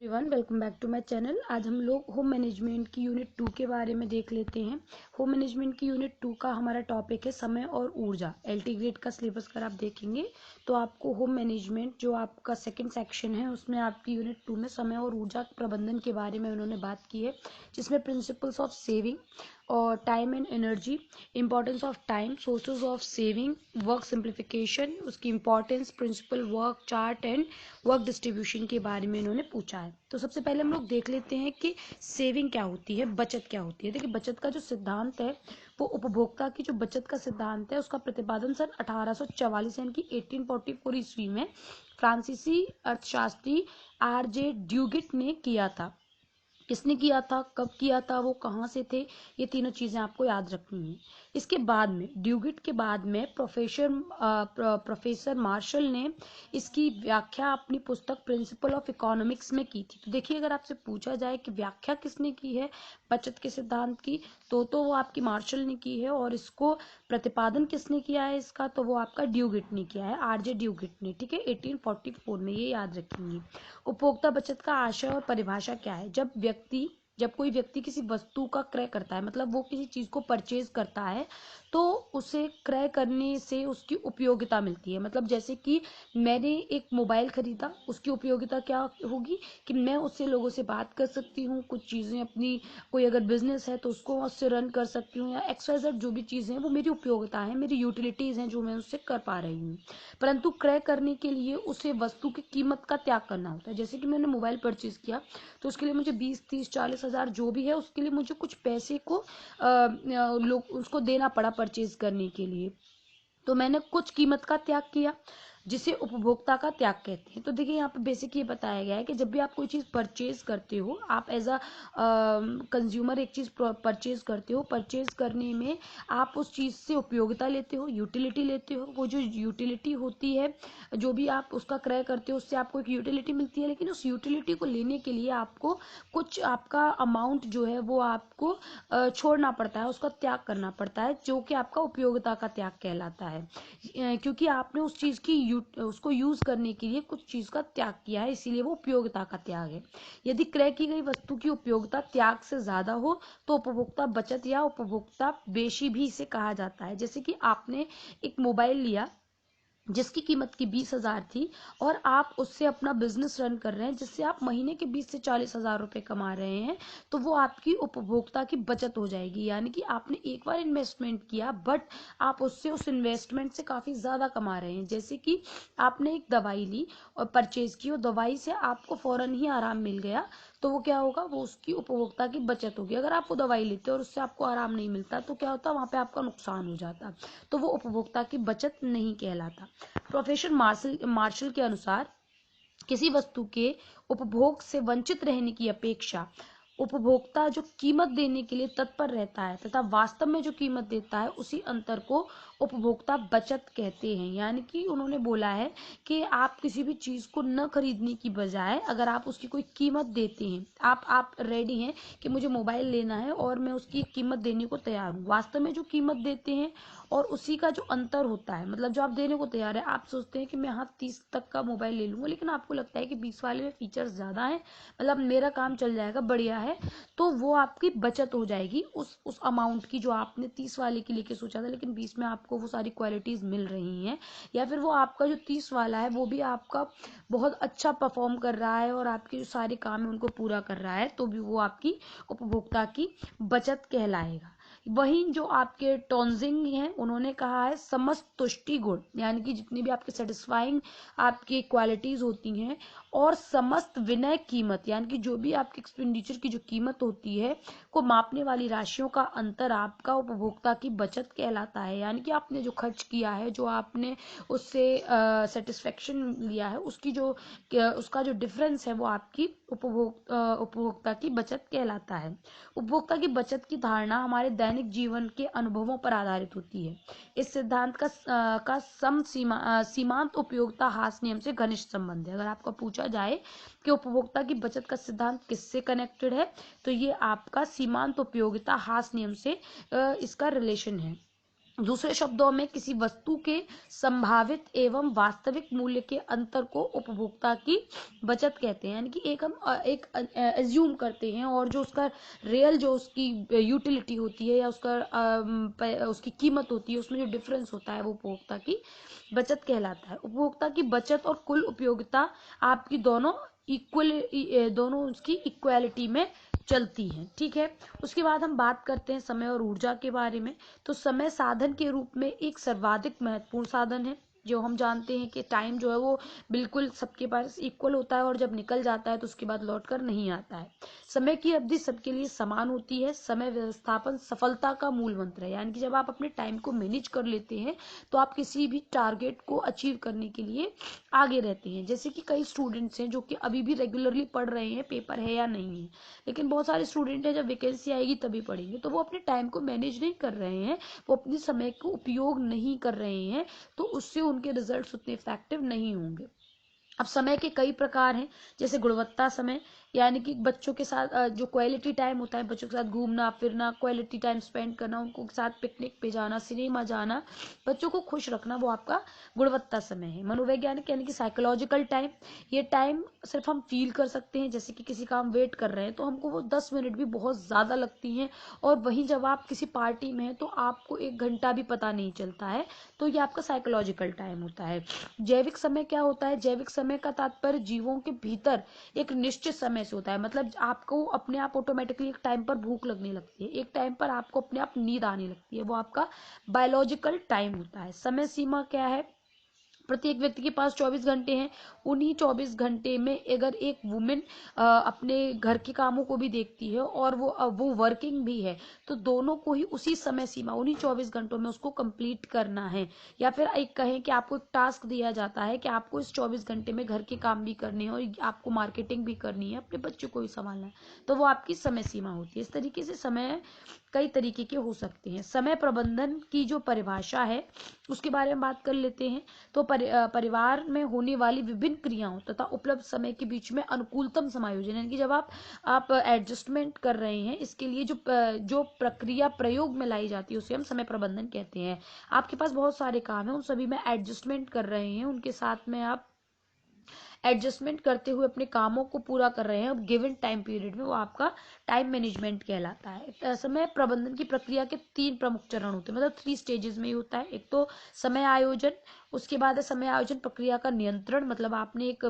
Everyone welcome back to my channel. आज हम लोग होम मैनेजमेंट की यूनिट 2 के बारे में देख लेते हैं। होम मैनेजमेंट की यूनिट 2 का हमारा टॉपिक है समय और ऊर्जा। एलटी ग्रेड का सिलेबस अगर आप देखेंगे तो आपको होम मैनेजमेंट जो आपका सेकंड सेक्शन है उसमें आपकी यूनिट 2 में समय और ऊर्जा प्रबंधन के बारे में उन्होंने बात की है, जिसमें प्रिंसिपल्स ऑफ सेविंग और time and energy, importance of time, sources of saving, work simplification, उसकी importance, principle, work chart and work distribution के बारे में इन्होंने पूछा है। तो सबसे पहले हम लोग देख लेते हैं कि सेविंग क्या होती है, बचत क्या होती है। देखिए, बचत का जो सिद्धांत है वो उपभोक्ता की जो बचत का सिद्धांत है उसका प्रतिपादन सन 1844 यानी कि 1844 ईस्वी में फ्रांसीसी अर्थशास्त्री आर जे ड्यूगिट ने किया था। किसने किया था, कब किया था, वो कहाँ से थे, ये तीनों चीजें आपको याद रखनी है। इसके बाद में ड्यूगिट के बाद में प्रोफेसर मार्शल ने इसकी व्याख्या अपनी पुस्तक प्रिंसिपल ऑफ इकोनॉमिक्स में की थी। तो देखिए, अगर आपसे पूछा जाए कि व्याख्या किसने की है बचत के सिद्धांत की, तो वो आपकी मार्शल ने की है। और इसको प्रतिपादन किसने किया है इसका, तो वो आपका ड्यूगिट ने किया है, आरजे ड्यूगिट ने। ठीक है, 1844 में, ये याद रखेंगे। उपभोक्ता बचत का आशय और परिभाषा क्या है। जब कोई व्यक्ति किसी वस्तु का क्रय करता है, मतलब वो किसी चीज को परचेज करता है, तो उसे क्रय करने से उसकी उपयोगिता मिलती है। मतलब जैसे कि मैंने एक मोबाइल खरीदा, उसकी उपयोगिता क्या होगी कि मैं उससे लोगों से बात कर सकती हूँ, कुछ चीजें अपनी, कोई अगर बिजनेस है तो उसको उससे रन कर सकती हूँ, या एक्सवाइजेड जो भी चीजें हैं वो मेरी उपयोगिता है, मेरी यूटिलिटीज हैं जो मैं उससे कर पा रही हूँ। परंतु क्रय करने के लिए उसे वस्तु की कीमत का त्याग करना होता है। जैसे कि मैंने मोबाइल परचेज किया तो उसके लिए मुझे 20, 30, 40 हजार जो भी है उसके लिए मुझे कुछ पैसे को लोग उसको देना पड़ा परचेज करने के लिए। तो मैंने कुछ कीमत का त्याग किया, जिसे उपभोक्ता का त्याग कहते हैं। तो देखिए, यहाँ पे बेसिक ये बताया गया है कि जब भी आप कोई चीज परचेज करते हो, आप एज अ कंज्यूमर एक चीज परचेज करते हो, परचेज करने में आप उस चीज से उपयोगिता लेते हो, यूटिलिटी लेते हो। वो जो यूटिलिटी होती है, जो भी आप उसका क्रय करते हो, उससे आपको एक यूटिलिटी मिलती है, लेकिन उस यूटिलिटी को लेने के लिए आपको कुछ आपका अमाउंट जो है वो आपको छोड़ना पड़ता है, उसका त्याग करना पड़ता है, जो कि आपका उपयोगिता का त्याग कहलाता है। क्योंकि आपने उस चीज की उसको यूज करने के लिए कुछ चीज का त्याग किया है, इसीलिए वो उपयोगिता का त्याग है। यदि क्रय की गई वस्तु की उपयोगिता त्याग से ज्यादा हो तो उपभोक्ता बचत या उपभोक्ता बेशी भी इसे कहा जाता है। जैसे कि आपने एक मोबाइल लिया जिसकी कीमत की 20 हजार थी, और आप उससे अपना बिजनेस रन कर रहे हैं, जिससे आप महीने के 20 से 40 हजार रुपए कमा रहे हैं, तो वो आपकी उपभोक्ता की बचत हो जाएगी। यानी कि आपने एक बार इन्वेस्टमेंट किया, बट आप उससे उस इन्वेस्टमेंट से काफी ज्यादा कमा रहे हैं। जैसे कि आपने एक दवाई ली और परचेज की, और दवाई से आपको फौरन ही आराम मिल गया, तो वो क्या होगा, वो उसकी उपभोक्ता की बचत होगी। अगर आप वो दवाई लेते हो और उससे आपको आराम नहीं मिलता, तो क्या होता, वहां पे आपका नुकसान हो जाता, तो वो उपभोक्ता की बचत नहीं कहलाता। प्रोफेसर मार्शल के अनुसार किसी वस्तु के उपभोग से वंचित रहने की अपेक्षा उपभोक्ता जो कीमत देने के लिए तत्पर रहता है तथा वास्तव में जो कीमत देता है, उसी अंतर को उपभोक्ता बचत कहते हैं। यानी कि उन्होंने बोला है कि आप किसी भी चीज को न खरीदने की बजाय अगर आप उसकी कोई कीमत देते हैं, आप रेडी हैं कि मुझे मोबाइल लेना है और मैं उसकी कीमत देने को तैयार हूँ, वास्तव में जो कीमत देते हैं और उसी का जो अंतर होता है, मतलब जो आप देने को तैयार है, आप सोचते हैं कि मैं हाँ 30 तक का मोबाइल ले लूंगा, लेकिन आपको लगता है कि 20 वाले में फीचर्स ज्यादा है, मतलब मेरा काम चल जाएगा, बढ़िया है, तो वो आपकी बचत हो जाएगी उस अमाउंट की, जो आपने 30 वाले के लिए सोचा था, लेकिन 20 में आपको वो सारी क्वालिटीज मिल रही हैं। या फिर वो आपका जो 30 वाला है वो भी आपका बहुत अच्छा परफॉर्म कर रहा है और आपके जो सारे काम है उनको पूरा कर रहा है, तो भी वो आपकी उपभोक्ता की बचत कहलाएगा। वहीं जो आपके टॉन्जिंग हैं, उन्होंने कहा है समस्त तुष्टि गुण, यानी कि जितनी भी आपके सेटिस्फाइंग आपकी क्वालिटीज होती हैं, और समस्त विनय कीमत, यानी कि जो भी आपके एक्सपेंडिचर की जो कीमत होती है को मापने वाली राशियों का अंतर आपका उपभोक्ता की बचत कहलाता है। यानी कि आपने जो खर्च किया है, जो आपने उससे सेटिस्फेक्शन लिया है, उसका जो डिफरेंस है वो आपकी उपभोक्ता की बचत कहलाता है। उपभोक्ता की बचत की धारणा हमारे दैनिक जीवन के अनुभवों पर आधारित होती है। इस सिद्धांत का सीमांत उपयोगिता हास नियम से घनिष्ठ संबंध है। अगर आपको पूछा जाए कि उपभोक्ता की बचत का सिद्धांत किससे कनेक्टेड है, तो ये आपका सीमांत उपयोगिता हास नियम से इसका रिलेशन है। दूसरे शब्दों में किसी वस्तु के संभावित एवं वास्तविक मूल्य के अंतर को उपभोक्ता की बचत कहते हैं। यानी कि एक हम एक एज्यूम करते हैं और जो उसका रियल जो उसकी यूटिलिटी होती है या उसकी कीमत होती है, उसमें जो डिफरेंस होता है वो उपभोक्ता की बचत कहलाता है। उपभोक्ता की बचत और कुल उपयोगिता आपकी दोनों उसकी इक्वालिटी में चलती हैं। ठीक है, उसके बाद हम बात करते हैं समय और ऊर्जा के बारे में। तो समय साधन के रूप में एक सर्वाधिक महत्वपूर्ण साधन है। जो हम जानते हैं कि टाइम जो है वो बिल्कुल सबके पास इक्वल होता है और जब निकल जाता है तो उसके बाद लौट कर नहीं आता है। समय की अवधि सबके लिए समान होती है। समय व्यवस्थापन सफलता का मूल मंत्र है। यानी कि जब आप अपने टाइम को मैनेज कर लेते हैं तो आप किसी भी टारगेट को अचीव करने के लिए आगे रहते हैं। जैसे कि कई स्टूडेंट्स हैं जो कि अभी भी रेगुलरली पढ़ रहे हैं, पेपर है या नहीं है, लेकिन बहुत सारे स्टूडेंट हैं जब वैकेंसी आएगी तभी पढ़ेंगे, तो वो अपने टाइम को मैनेज नहीं कर रहे हैं, वो अपने समय को उपयोग नहीं कर रहे हैं, तो उससे उनके रिजल्ट्स उतने इफेक्टिव नहीं होंगे। अब समय के कई प्रकार हैं, जैसे गुणवत्ता समय, यानी कि बच्चों के साथ जो क्वालिटी टाइम होता है, बच्चों के साथ घूमना फिरना, क्वालिटी टाइम स्पेंड करना, उनको साथ पिकनिक पे जाना, सिनेमा जाना, बच्चों को खुश रखना, वो आपका गुणवत्ता समय है। मनोवैज्ञानिक यानी कि साइकोलॉजिकल टाइम, ये टाइम सिर्फ हम फील कर सकते हैं। जैसे कि किसी का हम वेट कर रहे हैं तो हमको वो 10 मिनट भी बहुत ज़्यादा लगती हैं, और वहीं जब आप किसी पार्टी में हैं तो आपको 1 घंटा भी पता नहीं चलता है। तो ये आपका साइकोलॉजिकल टाइम होता है। जैविक समय क्या होता है? जैविक समय का तात्पर्य जीवों के भीतर एक निश्चित समय से होता है। मतलब आपको अपने आप ऑटोमेटिकली एक टाइम पर भूख लगने लगती है, एक टाइम पर आपको अपने आप नींद आने लगती है, वो आपका बायोलॉजिकल टाइम होता है। समय सीमा क्या है? प्रत्येक व्यक्ति के पास 24 घंटे हैं। उन्हीं 24 घंटे में अगर एक वुमेन अपने घर के कामों को भी देखती है और वो वर्किंग भी है, तो दोनों को ही उसी समय सीमा, उन्हीं 24 घंटों में उसको कंप्लीट करना है। या फिर एक कहें कि आपको एक टास्क दिया जाता है कि आपको इस 24 घंटे में घर के काम भी करने हैं और आपको मार्केटिंग भी करनी है, अपने बच्चों को भी संभालना है, तो वो आपकी समय सीमा होती है। इस तरीके से समय कई तरीके के हो सकते हैं। समय प्रबंधन की जो परिभाषा है उसके बारे में बात कर लेते हैं। तो परिवार में होने वाली विभिन्न क्रियाओं तथा उपलब्ध समय के बीच में अनुकूलतम समायोजन, यानी कि जब आप एडजस्टमेंट कर रहे हैं, इसके लिए जो प्रक्रिया प्रयोग में लाई जाती है उसे हम समय प्रबंधन कहते हैं। आपके पास बहुत सारे काम हैं, उन सभी में एडजस्टमेंट कर रहे हैं, उनके साथ में आप एडजस्टमेंट करते हुए अपने कामों को पूरा कर रहे हैं अब गिवन टाइम पीरियड में, वो आपका टाइम मैनेजमेंट कहलाता है। समय प्रबंधन की प्रक्रिया के 3 प्रमुख चरण होते हैं, मतलब 3 स्टेजेस में ही होता है। एक तो समय आयोजन, उसके बाद है समय आयोजन प्रक्रिया का नियंत्रण, मतलब आपने एक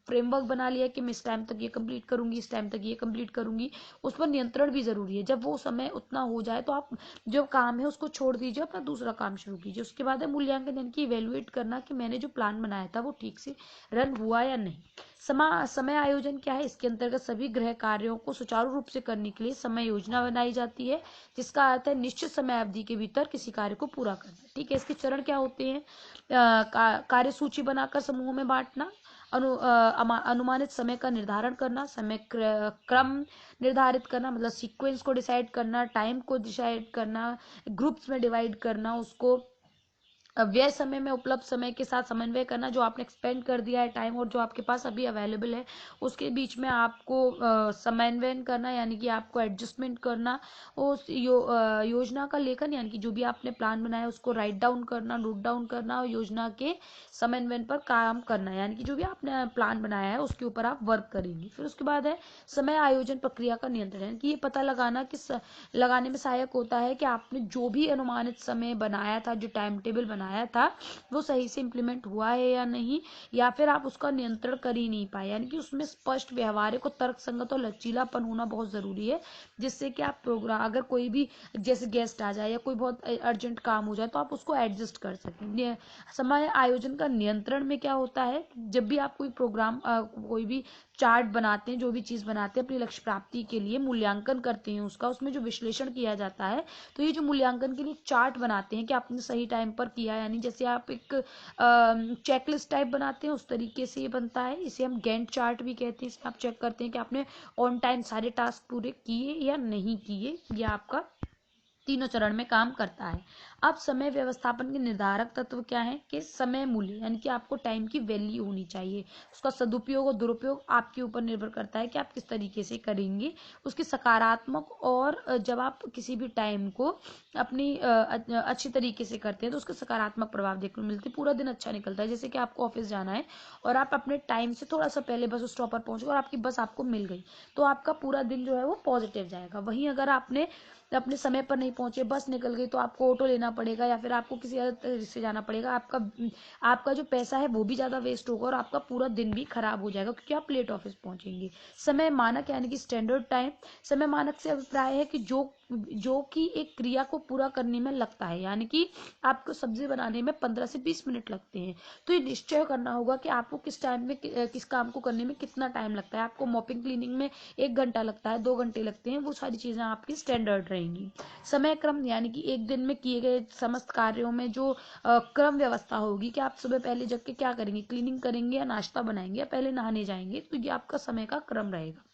फ्रेमवर्क बना लिया कि मैं इस टाइम तक ये कंप्लीट करूंगी, इस टाइम तक ये कंप्लीट करूंगी, उस पर नियंत्रण भी जरूरी है। जब वो समय उतना हो जाए तो आप जो काम है उसको छोड़ दीजिए, अपना दूसरा काम शुरू कीजिए। उसके बाद है मूल्यांकन, यानी कि इवेल्युएट करना कि मैंने जो प्लान बनाया था वो ठीक से रन हुआ या नहीं। समय आयोजन क्या है? इसके अंतर्गत सभी गृह कार्यों को सुचारू रूप से करने के लिए समय योजना बनाई जाती है, जिसका अर्थ है निश्चित समय अवधि के भीतर किसी कार्य को पूरा करना। ठीक है, इसके चरण क्या होते हैं? कार्य सूची बनाकर समूहों में बांटना, अनुमानित समय का निर्धारण करना, समय क्रम निर्धारित करना, मतलब सीक्वेंस को डिसाइड करना, टाइम को डिसाइड करना, ग्रुप्स में डिवाइड करना, उसको व्यय समय में उपलब्ध समय के साथ समन्वय करना, जो आपने एक्सपेंड कर दिया है टाइम और जो आपके पास अभी अवेलेबल है उसके बीच में आपको समन्वय करना, यानी कि आपको एडजस्टमेंट करना। उस योजना का लेखन, यानी कि जो भी आपने प्लान बनाया है उसको राइट डाउन करना, नोट डाउन करना, और योजना के समन्वय पर काम करना, यानी कि जो भी आपने प्लान बनाया है उसके ऊपर आप वर्क करेंगे। फिर उसके बाद है समय आयोजन प्रक्रिया का नियंत्रण, यानी कि ये पता लगाना कि लगाने में सहायक होता है कि आपने जो भी अनुमानित समय बनाया था, जो टाइम टेबल बनाया था, वो सही से इम्प्लीमेंट हुआ है या नहीं, या फिर आप उसका नियंत्रण कर ही नहीं पाए। यानी कि उसमें स्पष्ट, व्यवहारिक और तर्कसंगत और लचीलापन होना बहुत जरूरी है, जिससे कि आप प्रोग्राम, अगर कोई भी जैसे गेस्ट आ जाए या कोई बहुत अर्जेंट काम हो जाए तो आप उसको एडजस्ट कर सकें। समय आयोजन का नियंत्रण में क्या होता है? जब भी आप कोई प्रोग्राम, कोई भी चार्ट बनाते हैं, जो भी चीज बनाते हैं अपनी लक्ष्य प्राप्ति के लिए, मूल्यांकन करते हैं उसका, उसमें जो विश्लेषण किया जाता है, तो ये जो मूल्यांकन के लिए चार्ट बनाते हैं कि आपने सही टाइम पर किया, यानी जैसे आप एक चेकलिस्ट टाइप बनाते हैं उस तरीके से ये बनता है। इसे हम गैंट चार्ट भी कहते हैं। इसमें आप चेक करते हैं कि आपने ऑन टाइम सारे टास्क पूरे किए या नहीं किए। ये आपका तीनों चरण में काम करता है। अब समय व्यवस्थापन के निर्धारक तत्व क्या है कि समय मूल्य, यानी कि आपको टाइम की वैल्यू होनी चाहिए। उसका सदुपयोग और दुरुपयोग आपके ऊपर निर्भर करता है कि आप किस तरीके से करेंगे। उसकी सकारात्मक और जब आप किसी भी टाइम को अपनी अच्छी तरीके से करते हैं तो उसके सकारात्मक प्रभाव देखने को मिलते हैं, पूरा दिन अच्छा निकलता है। जैसे कि आपको ऑफिस जाना है और आप अपने टाइम से थोड़ा सा पहले बस स्टॉप पर पहुंच गए और आपकी बस आपको मिल गई, तो आपका पूरा दिन जो है वो पॉजिटिव जाएगा। वहीं अगर आपने अपने समय पर नहीं पहुंचे, बस निकल गई, तो आपको ऑटो लेना पड़ेगा या फिर आपको किसी अलग तरीके से जाना पड़ेगा। आपका जो पैसा है वो भी ज्यादा वेस्ट होगा और आपका पूरा दिन भी खराब हो जाएगा क्योंकि आप लेट ऑफिस पहुंचेंगे। समय मानक यानी कि स्टैंडर्ड टाइम, समय मानक से अभिप्राय है कि जो कि एक क्रिया को पूरा करने में लगता है, यानी कि आपको सब्जी बनाने में 15 से 20 मिनट लगते हैं, तो ये निश्चय करना होगा कि आपको किस टाइम में किस काम को करने में कितना टाइम लगता है। आपको मॉपिंग क्लीनिंग में 1 घंटा लगता है, 2 घंटे लगते हैं, वो सारी चीजें आपकी स्टैंडर्ड रहेंगी। समय क्रम यानी कि एक दिन में किए गए समस्त कार्यों में जो क्रम व्यवस्था होगी कि आप सुबह पहले जग के क्या करेंगे, क्लीनिंग करेंगे या नाश्ता बनाएंगे या पहले नहाने जाएंगे, तो ये आपका समय का क्रम रहेगा।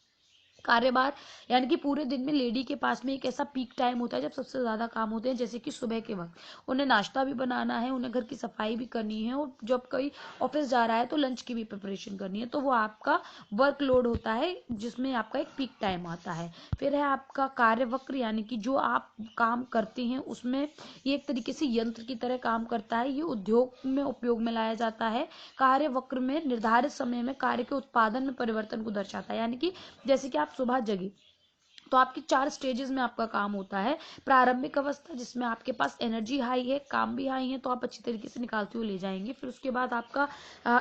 कार्यभार यानी कि पूरे दिन में लेडी के पास में एक ऐसा पीक टाइम होता है जब सबसे ज्यादा काम होते हैं, जैसे कि सुबह के वक्त उन्हें नाश्ता भी बनाना है, उन्हें घर की सफाई भी करनी है, और जब कोई ऑफिस जा रहा है तो लंच की भी प्रिपरेशन करनी है, तो वो आपका वर्कलोड होता है जिसमें आपका एक पीक टाइम आता है। फिर है आपका कार्यवक्र, यानी कि जो आप काम करते हैं उसमें ये एक तरीके से यंत्र की तरह काम करता है, ये उद्योग में उपयोग में लाया जाता है। कार्यवक्र में निर्धारित समय में कार्य के उत्पादन में परिवर्तन को दर्शाता है, यानी कि जैसे कि आप सुबह जगे तो आपकी 4 स्टेजेस में आपका काम होता है। प्रारंभिक अवस्था जिसमें आपके पास एनर्जी हाई है, काम भी हाई है, तो आप अच्छी तरीके से निकालते हुए ले जाएंगे। फिर उसके बाद आपका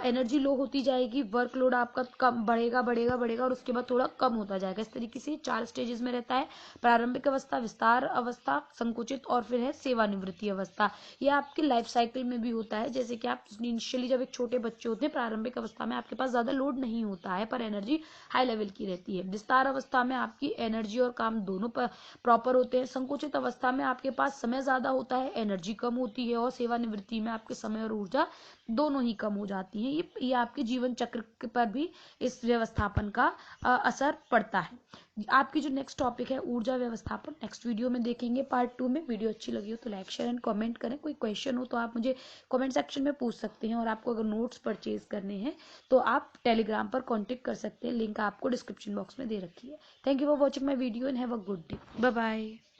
एनर्जी लो होती जाएगी, वर्कलोड आपका कम बढ़ेगा बढ़ेगा बढ़ेगा और उसके बाद थोड़ा कम होता जाएगा। इस तरीके से 4 स्टेजेस में रहता है। प्रारंभिक अवस्था, विस्तार अवस्था, संकुचित और फिर है सेवानिवृत्ति अवस्था। ये आपके लाइफ साइकिल में भी होता है। जैसे कि आप इनिशियली जब एक छोटे बच्चे होते हैं, प्रारंभिक अवस्था में आपके पास ज्यादा लोड नहीं होता है पर एनर्जी हाई लेवल की रहती है। विस्तार अवस्था में आपकी एनर्जी और काम दोनों पर प्रॉपर होते हैं। संकुचित अवस्था में आपके पास समय ज्यादा होता है, एनर्जी कम होती है, और सेवानिवृत्ति में आपके समय और ऊर्जा दोनों ही कम हो जाती है। ये आपके जीवन चक्र पर भी इस व्यवस्थापन का असर पड़ता है। आपकी जो नेक्स्ट टॉपिक है ऊर्जा व्यवस्थापन, नेक्स्ट वीडियो में देखेंगे पार्ट 2 में। वीडियो अच्छी लगी हो तो लाइक शेयर एंड कमेंट करें। कोई क्वेश्चन हो तो आप मुझे कमेंट सेक्शन में पूछ सकते हैं, और आपको अगर नोट्स परचेज करने हैं तो आप टेलीग्राम पर कॉन्टेक्ट कर सकते हैं, लिंक आपको डिस्क्रिप्शन बॉक्स में दे रखी है। Thank you for watching my video and have a good day. Bye bye.